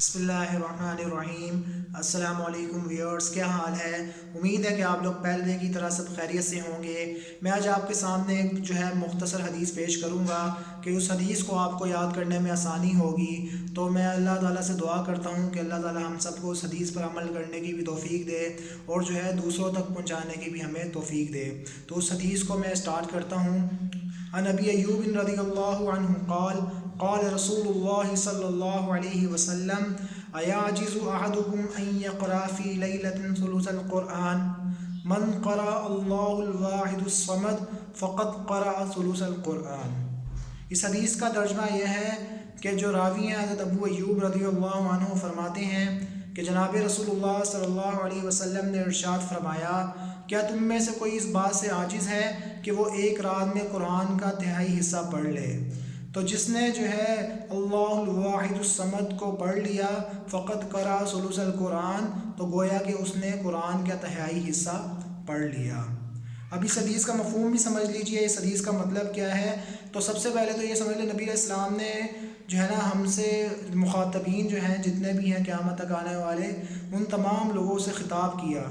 بسم اللہ الرحمن الرحیم۔ السلام علیکم ویورز، کیا حال ہے؟ امید ہے کہ آپ لوگ پہلے کی طرح سب خیریت سے ہوں گے۔ میں آج آپ کے سامنے ایک مختصر حدیث پیش کروں گا کہ اس حدیث کو آپ کو یاد کرنے میں آسانی ہوگی۔ تو میں اللہ تعالیٰ سے دعا کرتا ہوں کہ اللہ تعالیٰ ہم سب کو اس حدیث پر عمل کرنے کی بھی توفیق دے اور دوسروں تک پہنچانے کی بھی ہمیں توفیق دے۔ تو اس حدیث کو میں اسٹارٹ کرتا ہوں۔ عن ابی ایوب رضی اللہ عنہ قال قال رسول اللہ صلی اللہ علیہ وسلم ایعجز احدکم ان یقرأ فی لیلۃ ثلث القرآن من قرأ اللہ الواحد الصمد فقد قرأ ثلث القرآن۔ اس حدیث کا ترجمہ یہ ہے کہ جو راوی ہیں حضرت ابو ایوب رضی اللہ عنہ فرماتے ہیں کہ جناب رسول اللہ صلی اللہ علیہ وسلم نے ارشاد فرمایا، کیا تم میں سے کوئی اس بات سے عاجز ہے کہ وہ ایک رات میں قرآن کا تہائی حصہ پڑھ لے؟ تو جس نے اللہ الواحد الصمد کو پڑھ لیا فقط قرأ ثلث القرآن، تو گویا کہ اس نے قرآن کا تہائی حصہ پڑھ لیا۔ اب اس حدیث کا مفہوم بھی سمجھ لیجئے، اس حدیث کا مطلب کیا ہے۔ تو سب سے پہلے تو یہ سمجھ لیں، نبی علیہ السلام نے ہم سے مخاطبین جتنے بھی ہیں قیامت تک آنے والے، ان تمام لوگوں سے خطاب کیا،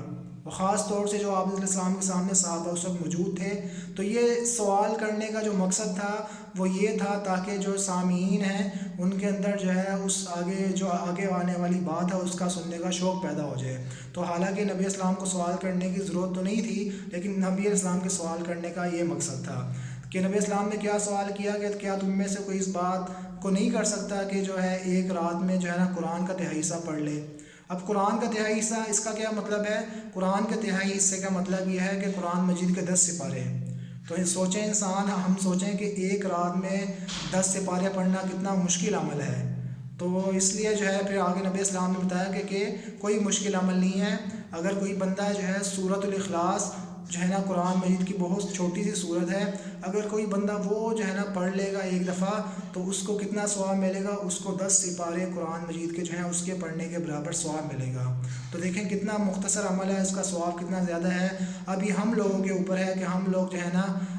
اور خاص طور سے جو آپ علیہ السلام کے سامنے صحابہ اس وقت موجود تھے۔ تو یہ سوال کرنے کا جو مقصد تھا وہ یہ تھا تاکہ جو سامعین ہیں ان کے اندر اس آگے آنے والی بات ہے اس کا سننے کا شوق پیدا ہو جائے۔ تو حالانکہ نبی اسلام کو سوال کرنے کی ضرورت تو نہیں تھی، لیکن نبی اسلام کے سوال کرنے کا یہ مقصد تھا کہ نبی اسلام نے کیا سوال کیا کہ کیا تم میں سے کوئی اس بات کو نہیں کر سکتا کہ ایک رات میں قرآن کا تہائی حصہ پڑھ لے۔ اب قرآن کا تہائی حصہ، اس کا کیا مطلب ہے؟ قرآن کے تہائی حصے کا مطلب یہ ہے کہ قرآن مجید کے 10 سپارے ہیں۔ تو سوچیں ہم سوچیں کہ ایک رات میں 10 سپارے پڑھنا کتنا مشکل عمل ہے۔ تو اس لیے پھر آگے نبی اسلام نے بتایا کہ کوئی مشکل عمل نہیں ہے۔ اگر کوئی بندہ سورت الاخلاص قرآن مجید کی بہت چھوٹی سی صورت ہے، اگر کوئی بندہ وہ پڑھ لے گا ایک دفعہ، تو اس کو کتنا ثواب ملے گا؟ اس کو 10 سپارے قرآن مجید کے اس کے پڑھنے کے برابر ثواب ملے گا۔ تو دیکھیں کتنا مختصر عمل ہے، اس کا ثواب کتنا زیادہ ہے۔ ابھی ہم لوگوں کے اوپر ہے کہ ہم لوگ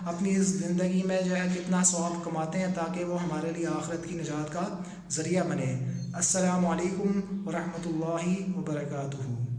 اپنی اس زندگی میں کتنا ثواب کماتے ہیں تاکہ وہ ہمارے لیے آخرت کی نجات کا ذریعہ بنے۔ السلام علیکم ورحمۃ اللہ وبرکاتہ۔